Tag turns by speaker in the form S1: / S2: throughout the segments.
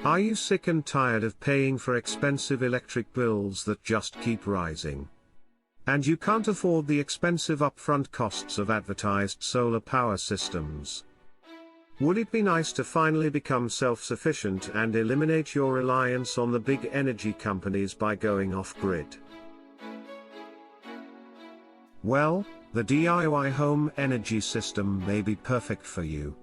S1: Are you sick and tired of paying for expensive electric bills that just keep rising? And you can't afford the expensive upfront costs of advertised solar power systems? Would it be nice to finally become self-sufficient and eliminate your reliance on the big energy companies by going off-grid? Well, the DIY home energy system may be perfect for you.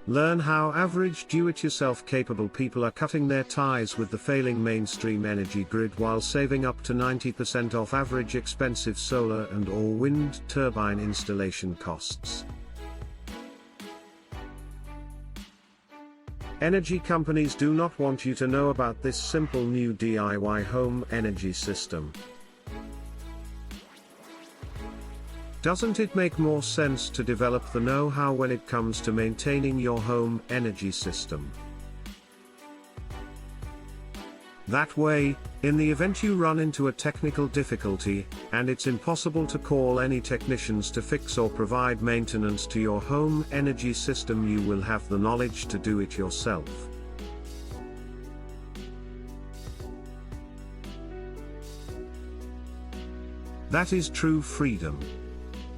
S1: Learn how average do-it-yourself capable people are cutting their ties with the failing mainstream energy grid while saving up to 90% off average expensive solar and/or wind turbine installation costs. Energy companies do not want you to know about this simple new DIY home energy system. Doesn't it make more sense to develop the know-how when it comes to maintaining your home energy system? That way, in the event you run into a technical difficulty, and it's impossible to call any technicians to fix or provide maintenance to your home energy system, you will have the knowledge to do it yourself. That is true freedom.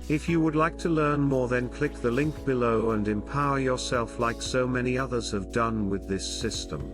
S1: If you would like to learn more, then click the link below and empower yourself like so many others have done with this system.